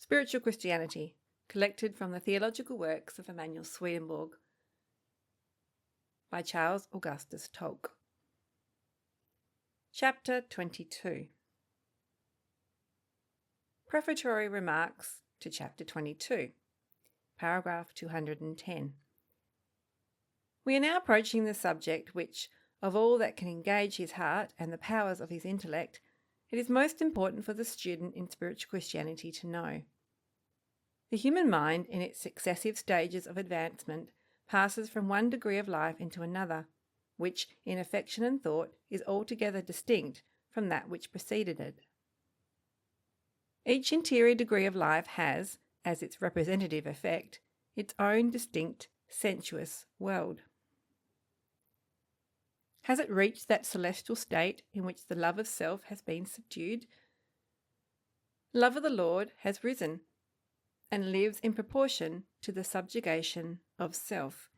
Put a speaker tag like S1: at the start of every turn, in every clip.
S1: Spiritual Christianity, collected from the theological works of Emanuel Swedenborg by Charles Augustus Tulk. Chapter 22. Prefatory remarks to Chapter 22, paragraph 210. We are now approaching the subject which, of all that can engage his heart and the powers of his intellect, it is most important for the student in spiritual Christianity to know. The human mind, in its successive stages of advancement, passes from one degree of life into another, which, in affection and thought, is altogether distinct from that which preceded it. Each interior degree of life has, as its representative effect, its own distinct sensuous world. Has it reached that celestial state in which the love of self has been subdued? Love of the Lord has risen and lives in proportion to the subjugation of self.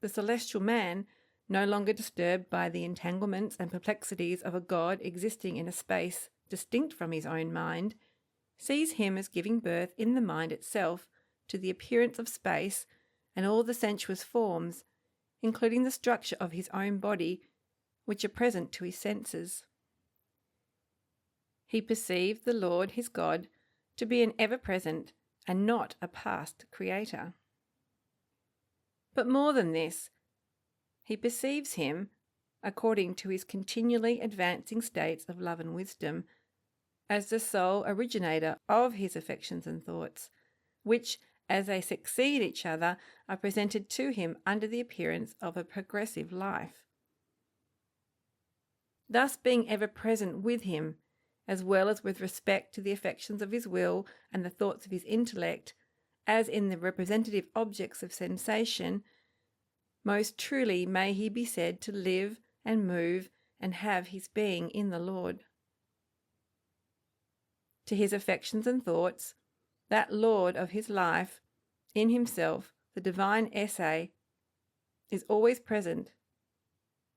S1: The celestial man, no longer disturbed by the entanglements and perplexities of a God existing in a space distinct from his own mind, sees him as giving birth in the mind itself to the appearance of space and all the sensuous forms, including the structure of his own body, which are present to his senses. He perceived the Lord his God to be an ever-present and not a past creator. But more than this, he perceives him, according to his continually advancing states of love and wisdom, as the sole originator of his affections and thoughts, which, as they succeed each other, are presented to him under the appearance of a progressive life. Thus being ever present with him, as well as with respect to the affections of his will and the thoughts of his intellect, as in the representative objects of sensation, most truly may he be said to live and move and have his being in the Lord. To his affections and thoughts, that Lord of his life, in himself, the divine essay, is always present,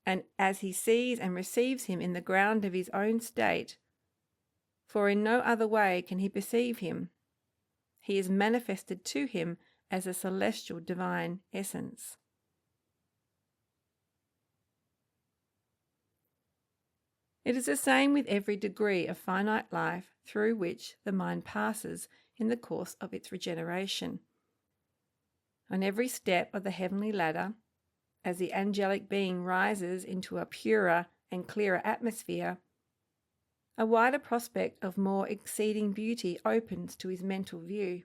S1: and as he sees and receives him in the ground of his own state, for in no other way can he perceive him, he is manifested to him as a celestial divine essence. It is the same with every degree of finite life through which the mind passes in the course of its regeneration. On every step of the heavenly ladder, as the angelic being rises into a purer and clearer atmosphere, a wider prospect of more exceeding beauty opens to his mental view.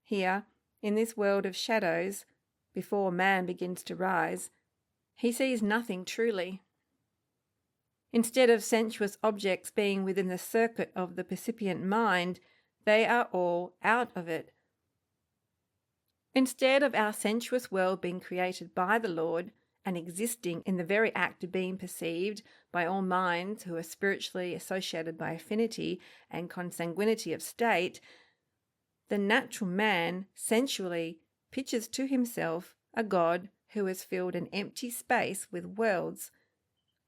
S1: Here, in this world of shadows, before man begins to rise, he sees nothing truly. Instead of sensuous objects being within the circuit of the percipient mind, they are all out of it. Instead of our sensuous world being created by the Lord and existing in the very act of being perceived by all minds who are spiritually associated by affinity and consanguinity of state, the natural man sensually pictures to himself a God who has filled an empty space with worlds,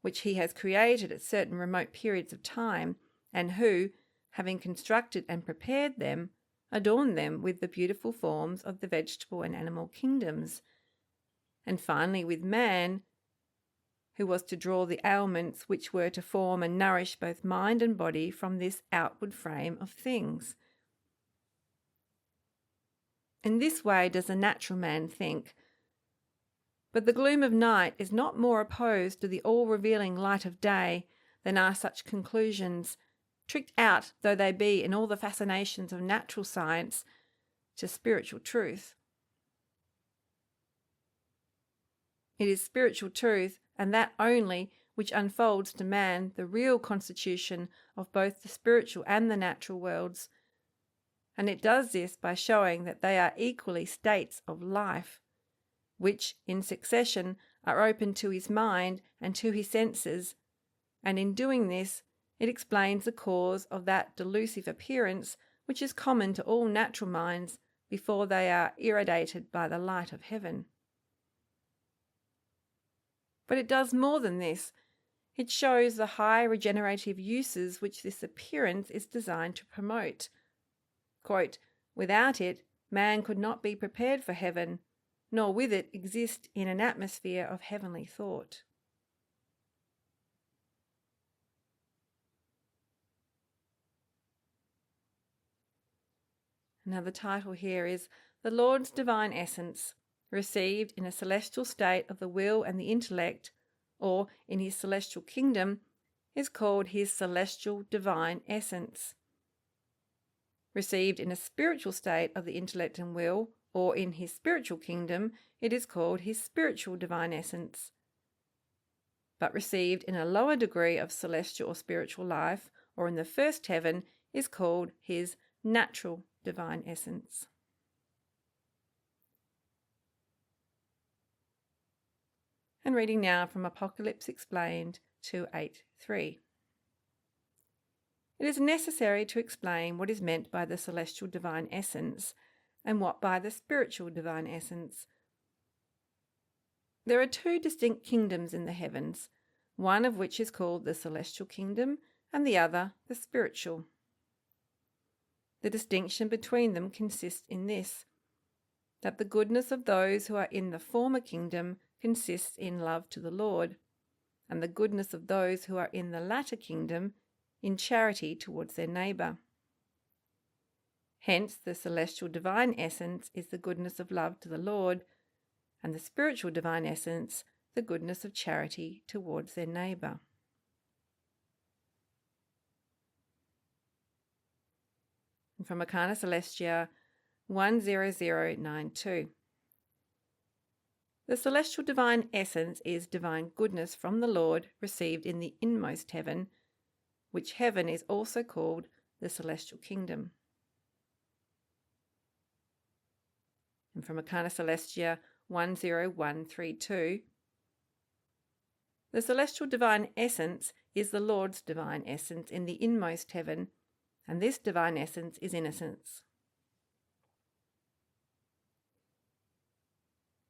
S1: which he has created at certain remote periods of time, and who, having constructed and prepared them, adorn them with the beautiful forms of the vegetable and animal kingdoms, and finally with man, who was to draw the aliments which were to form and nourish both mind and body from this outward frame of things. In this way does the natural man think. But the gloom of night is not more opposed to the all-revealing light of day than are such conclusions, tricked out though they be in all the fascinations of natural science, to spiritual truth. It is spiritual truth, and that only, which unfolds to man the real constitution of both the spiritual and the natural worlds, and it does this by showing that they are equally states of life, which in succession are open to his mind and to his senses, and in doing this it explains the cause of that delusive appearance which is common to all natural minds before they are irradiated by the light of heaven. But it does more than this. It shows the high regenerative uses which this appearance is designed to promote. Quote, "Without it, man could not be prepared for heaven, nor with it exist in an atmosphere of heavenly thought." Now the title here is "The Lord's Divine Essence, received in a celestial state of the will and the intellect, or in his celestial kingdom, is called his celestial divine essence. Received in a spiritual state of the intellect and will, or in his spiritual kingdom, it is called his spiritual divine essence. But received in a lower degree of celestial or spiritual life, or in the first heaven, is called his natural divine essence." And reading now from Apocalypse Explained 2:8-3. It is necessary to explain what is meant by the celestial divine essence and what by the spiritual divine essence. There are two distinct kingdoms in the heavens, one of which is called the celestial kingdom and the other the spiritual. The distinction between them consists in this, that the goodness of those who are in the former kingdom consists in love to the Lord, and the goodness of those who are in the latter kingdom in charity towards their neighbour. Hence, the celestial divine essence is the goodness of love to the Lord, and the spiritual divine essence the goodness of charity towards their neighbour. And from Arcana Celestia 10092. The celestial divine essence is divine goodness from the Lord received in the inmost heaven, which heaven is also called the celestial kingdom. And from Arcana Celestia 10132. The celestial divine essence is the Lord's divine essence in the inmost heaven, and this divine essence is innocence.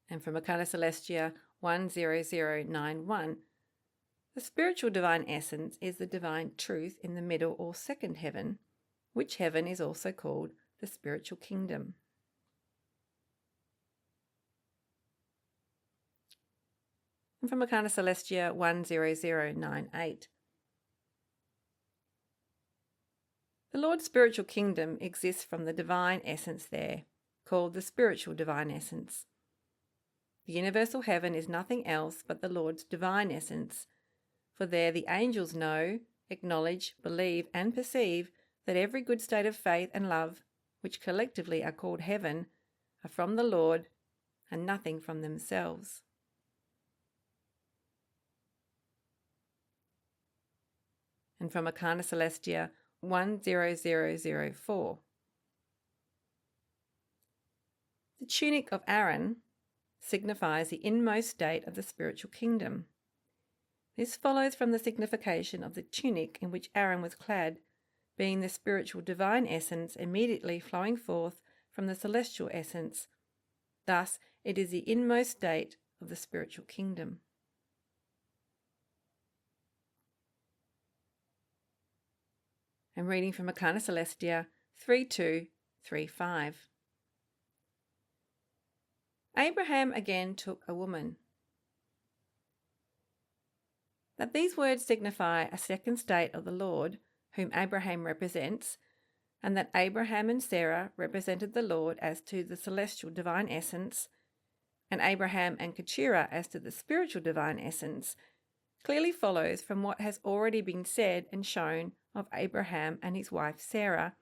S1: And from Arcana Celestia 10091, the spiritual divine essence is the divine truth in the middle or second heaven, which heaven is also called the spiritual kingdom. And from Arcana Celestia 10098. The Lord's spiritual kingdom exists from the divine essence there, called the spiritual divine essence. The universal heaven is nothing else but the Lord's divine essence, for there the angels know, acknowledge, believe, and perceive that every good state of faith and love, which collectively are called heaven, are from the Lord and nothing from themselves. And from Arcana Celestia 10004. The tunic of Aaron signifies the inmost state of the spiritual kingdom. This follows from the signification of the tunic in which Aaron was clad, being the spiritual divine essence immediately flowing forth from the celestial essence. Thus, it is the inmost state of the spiritual kingdom. I'm reading from Arcana Celestia 3235. Abraham again took a woman. That these words signify a second state of the Lord, whom Abraham represents, and that Abraham and Sarah represented the Lord as to the celestial divine essence, and Abraham and Keturah as to the spiritual divine essence, clearly follows from what has already been said and shown of Abraham and his wife Sarah,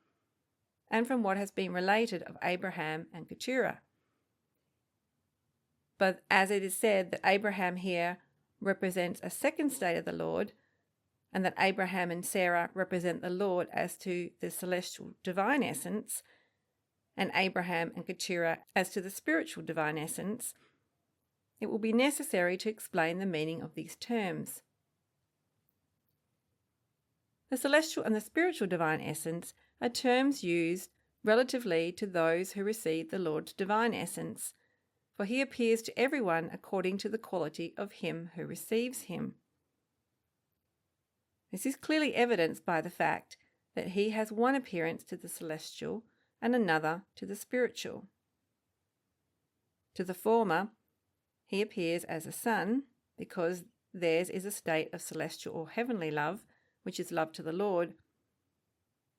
S1: and from what has been related of Abraham and Keturah. But as it is said that Abraham here represents a second state of the Lord, and that Abraham and Sarah represent the Lord as to the celestial divine essence, and Abraham and Keturah as to the spiritual divine essence, it will be necessary to explain the meaning of these terms. The celestial and the spiritual divine essence are terms used relatively to those who receive the Lord's divine essence, for he appears to everyone according to the quality of him who receives him. This is clearly evidenced by the fact that he has one appearance to the celestial and another to the spiritual. To the former, he appears as a son, because theirs is a state of celestial or heavenly love, which is love to the Lord.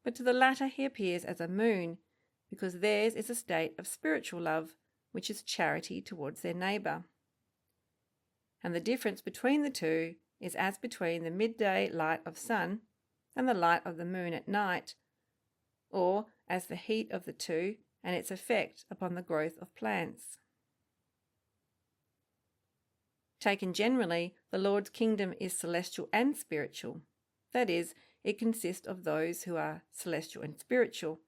S1: But to the latter he appears as a moon, because theirs is a state of spiritual love, which is charity towards their neighbour. And the difference between the two is as between the midday light of sun and the light of the moon at night, or as the heat of the two and its effect upon the growth of plants. Taken generally, the Lord's kingdom is celestial and spiritual. That is, it consists of those who are celestial and spiritual.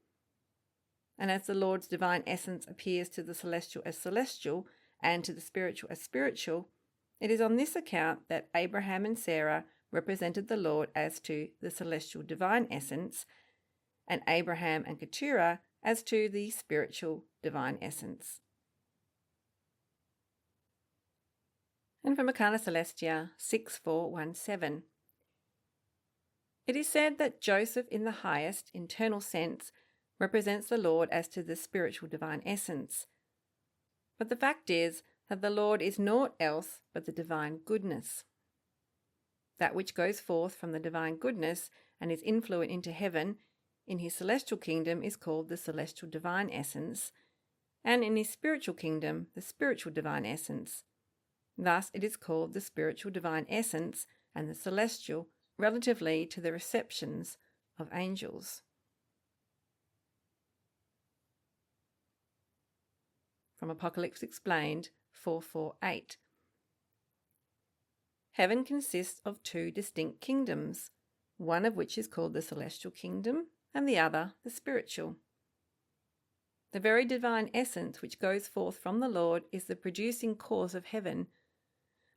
S1: And as the Lord's divine essence appears to the celestial as celestial and to the spiritual as spiritual, it is on this account that Abraham and Sarah represented the Lord as to the celestial divine essence, and Abraham and Keturah as to the spiritual divine essence. And from Arcana Celestia 6417. It is said that Joseph in the highest internal sense represents the Lord as to the spiritual divine essence. But the fact is that the Lord is naught else but the divine goodness. That which goes forth from the divine goodness and is influent into heaven in his celestial kingdom is called the celestial divine essence, and in his spiritual kingdom the spiritual divine essence. Thus it is called the spiritual divine essence and the celestial, relatively to the receptions of angels. From Apocalypse Explained 448. Heaven consists of two distinct kingdoms, one of which is called the celestial kingdom and the other the spiritual. The very divine essence which goes forth from the Lord is the producing cause of heaven,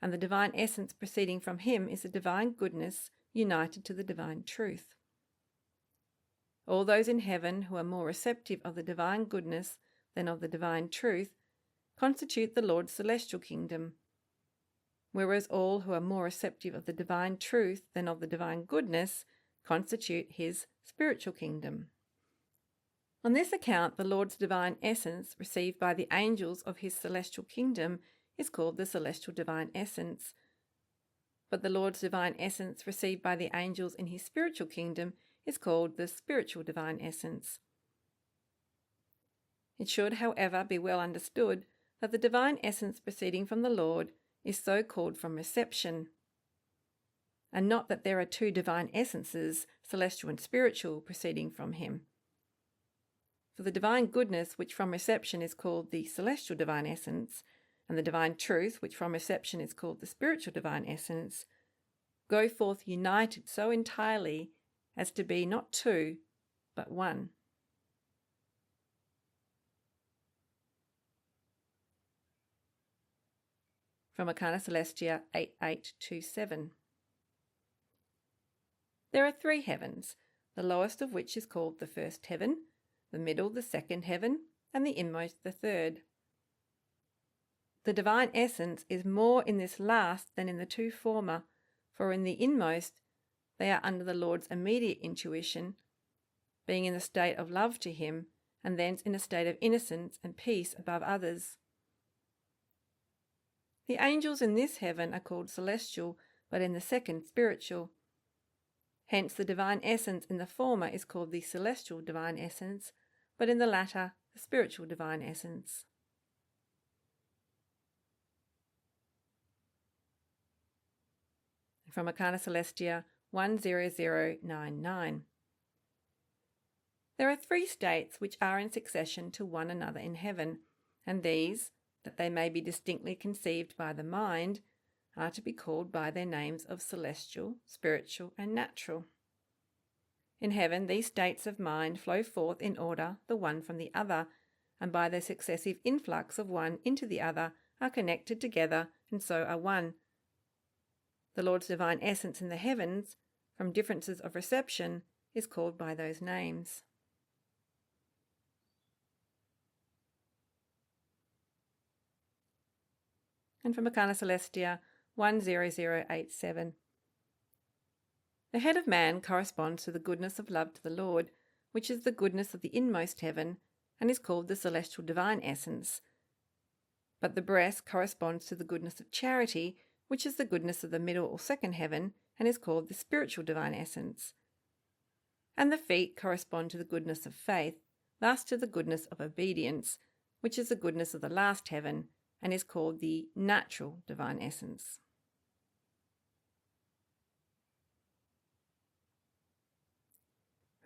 S1: and the divine essence proceeding from him is the divine goodness united to the divine truth. All those in heaven who are more receptive of the divine goodness than of the divine truth constitute the Lord's celestial kingdom, whereas all who are more receptive of the divine truth than of the divine goodness constitute his spiritual kingdom. On this account, the Lord's divine essence received by the angels of his celestial kingdom is called the celestial divine essence, but the Lord's divine essence received by the angels in his spiritual kingdom is called the spiritual divine essence. It should, however, be well understood that the divine essence proceeding from the Lord is so called from reception, and not that there are two divine essences, celestial and spiritual, proceeding from him. For the divine goodness, which from reception is called the celestial divine essence, and the divine truth, which from reception is called the spiritual divine essence, go forth united so entirely as to be not two, but one. From Arcana Celestia 8827. There are three heavens, the lowest of which is called the first heaven, the middle the second heaven, and the inmost the third. The divine essence is more in this last than in the two former, for in the inmost they are under the Lord's immediate intuition, being in the state of love to him, and thence in a state of innocence and peace above others. The angels in this heaven are called celestial, but in the second spiritual. Hence the divine essence in the former is called the celestial divine essence, but in the latter the spiritual divine essence. From Arcana Celestia 10099. There are three states which are in succession to one another in heaven, and these, that they may be distinctly conceived by the mind, are to be called by their names of celestial, spiritual, and natural. In heaven these states of mind flow forth in order the one from the other, and by their successive influx of one into the other are connected together, and so are one. The Lord's divine essence in the heavens, from differences of reception, is called by those names. And from Arcana Celestia 10087. The head of man corresponds to the goodness of love to the Lord, which is the goodness of the inmost heaven, and is called the celestial divine essence. But the breast corresponds to the goodness of charity, which is the goodness of the middle or second heaven, and is called the spiritual divine essence. And the feet correspond to the goodness of faith, thus to the goodness of obedience, which is the goodness of the last heaven, and is called the natural divine essence.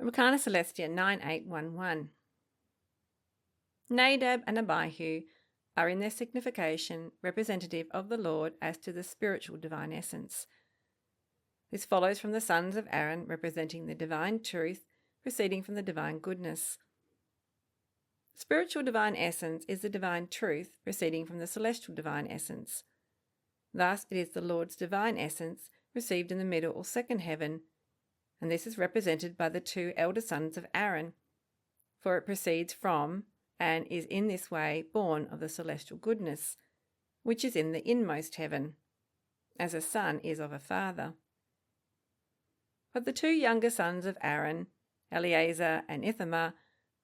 S1: Recana Celestia 9811. Nadab and Abihu are in their signification representative of the Lord as to the spiritual divine essence. This follows from the sons of Aaron representing the divine truth proceeding from the divine goodness. Spiritual divine essence is the divine truth proceeding from the celestial divine essence. Thus it is the Lord's divine essence received in the middle or second heaven, and this is represented by the two elder sons of Aaron, for it proceeds from and is in this way born of the celestial goodness, which is in the inmost heaven, as a son is of a father. But the two younger sons of Aaron, Eleazar and Ithamar,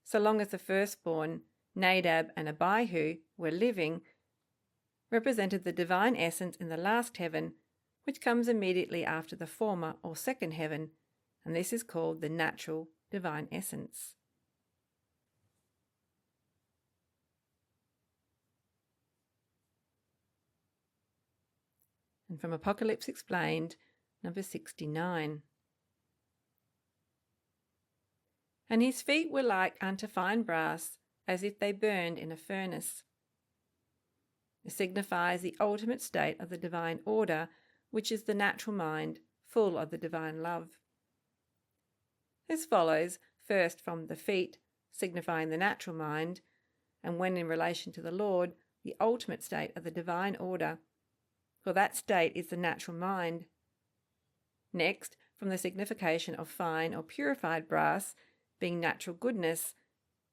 S1: so long as the firstborn, Nadab and Abihu, were living, represented the divine essence in the last heaven, which comes immediately after the former or second heaven, and this is called the natural divine essence. And from Apocalypse Explained, number 69. And his feet were like unto fine brass, as if they burned in a furnace. It signifies the ultimate state of the divine order, which is the natural mind, full of the divine love. This follows first from the feet, signifying the natural mind, and when in relation to the Lord, the ultimate state of the divine order, for that state is the natural mind. Next, from the signification of fine or purified brass, being natural goodness,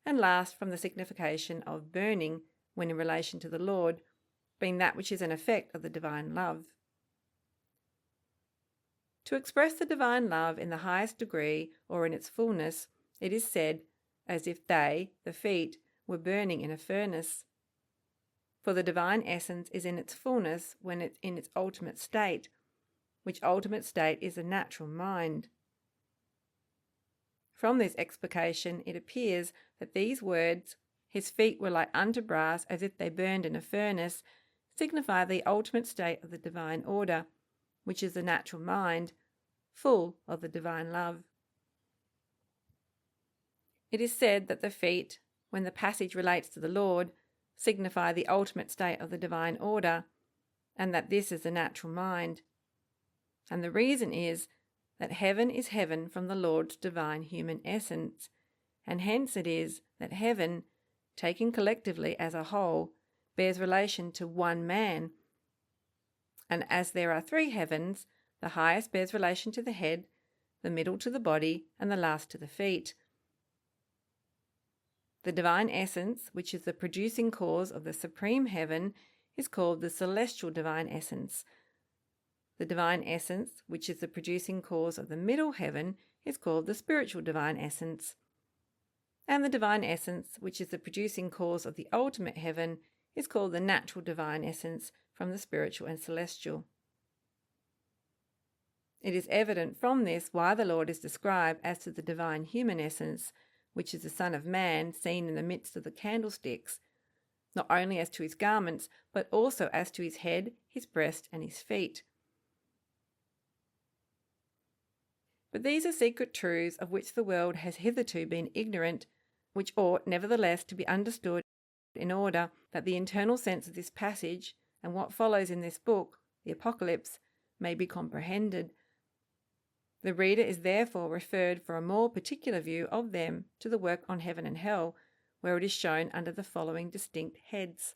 S1: and last from the signification of burning, when in relation to the Lord, being that which is an effect of the divine love. To express the divine love in the highest degree or in its fullness, it is said, as if they, the feet, were burning in a furnace. For the divine essence is in its fullness when it's in its ultimate state, which ultimate state is the natural mind. From this explication it appears that these words, his feet were like unto brass as if they burned in a furnace, signify the ultimate state of the divine order, which is the natural mind, full of the divine love. It is said that the feet, when the passage relates to the Lord, signify the ultimate state of the divine order, and that this is the natural mind. And the reason is that heaven is heaven from the Lord's divine human essence, and hence it is that heaven, taken collectively as a whole, bears relation to one man. And as there are three heavens, the highest bears relation to the head, the middle to the body, and the last to the feet. The divine essence, which is the producing cause of the supreme heaven, is called the celestial divine essence. The divine essence, which is the producing cause of the middle heaven, is called the spiritual divine essence. And the divine essence, which is the producing cause of the ultimate heaven, is called the natural divine essence from the spiritual and celestial. It is evident from this why the Lord is described as to the divine human essence, which is the Son of Man seen in the midst of the candlesticks, not only as to his garments, but also as to his head, his breast, and his feet. But these are secret truths of which the world has hitherto been ignorant, which ought nevertheless to be understood in order that the internal sense of this passage and what follows in this book, the Apocalypse, may be comprehended. The reader is therefore referred for a more particular view of them to the work on heaven and hell, where it is shown under the following distinct heads.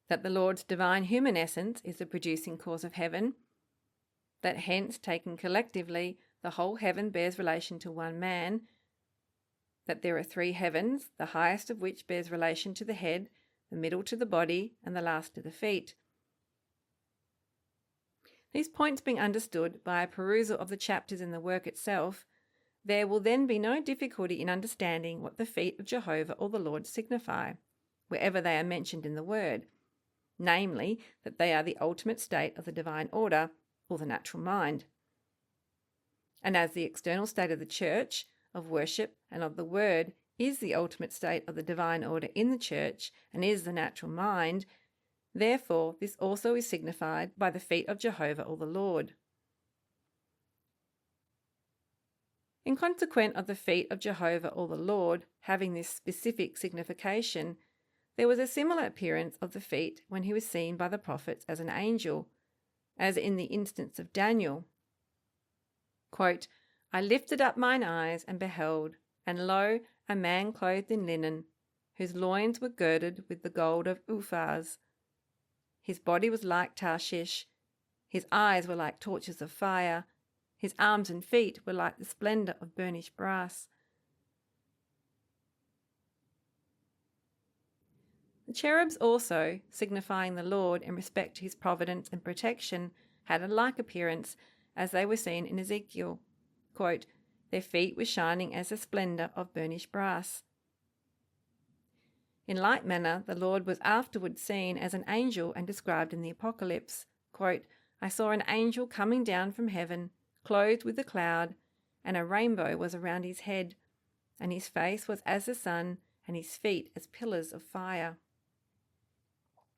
S1: That the Lord's divine human essence is the producing cause of heaven, that hence, taken collectively, the whole heaven bears relation to one man, that there are three heavens, the highest of which bears relation to the head, the middle to the body, and the last to the feet. These points being understood by a perusal of the chapters in the work itself, there will then be no difficulty in understanding what the feet of Jehovah or the Lord signify, wherever they are mentioned in the Word, namely, that they are the ultimate state of the divine order, or the natural mind. And as the external state of the Church, of worship, and of the Word is the ultimate state of the divine order in the Church, and is the natural mind, therefore this also is signified by the feet of Jehovah or the Lord. In consequence of the feet of Jehovah or the Lord having this specific signification, there was a similar appearance of the feet when he was seen by the prophets as an angel, as in the instance of Daniel. Quote, I lifted up mine eyes and beheld, and lo, a man clothed in linen, whose loins were girded with the gold of Uphaz. His body was like Tarshish, his eyes were like torches of fire, his arms and feet were like the splendour of burnished brass. The cherubs also, signifying the Lord in respect to his providence and protection, had a like appearance as they were seen in Ezekiel. Quote, their feet were shining as the splendour of burnished brass. In like manner, the Lord was afterwards seen as an angel and described in the Apocalypse. Quote, I saw an angel coming down from heaven, clothed with a cloud, and a rainbow was around his head, and his face was as the sun, and his feet as pillars of fire.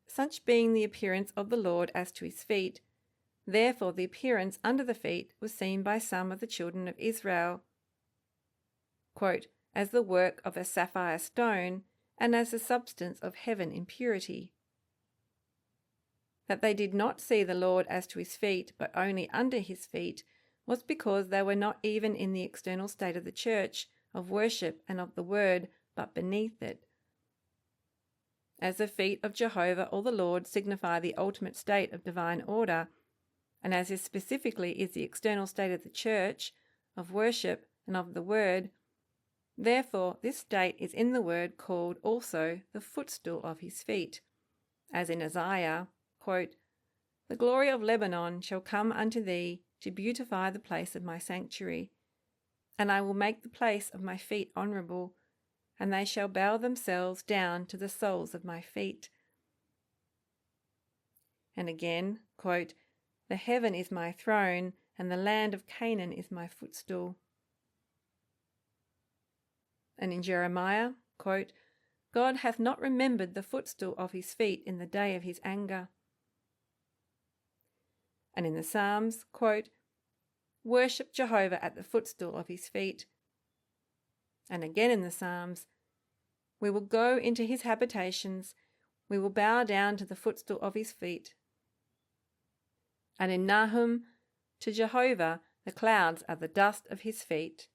S1: Such being the appearance of the Lord as to his feet, therefore the appearance under the feet was seen by some of the children of Israel, quote, as the work of a sapphire stone, and as the substance of heaven in purity. That they did not see the Lord as to his feet, but only under his feet, was because they were not even in the external state of the church, of worship and of the word, but beneath it. As the feet of Jehovah or the Lord signify the ultimate state of divine order, and as this specifically is the external state of the church, of worship and of the word, therefore this state is in the word called also the footstool of his feet, as in Isaiah, quote, the glory of Lebanon shall come unto thee to beautify the place of my sanctuary, and I will make the place of my feet honourable, and they shall bow themselves down to the soles of my feet. And again, quote, the heaven is my throne, and the land of Canaan is my footstool. And in Jeremiah, quote, God hath not remembered the footstool of his feet in the day of his anger. And in the Psalms, quote, worship Jehovah at the footstool of his feet. And again in the Psalms, we will go into his habitations, we will bow down to the footstool of his feet. And in Nahum, to Jehovah the clouds are the dust of his feet.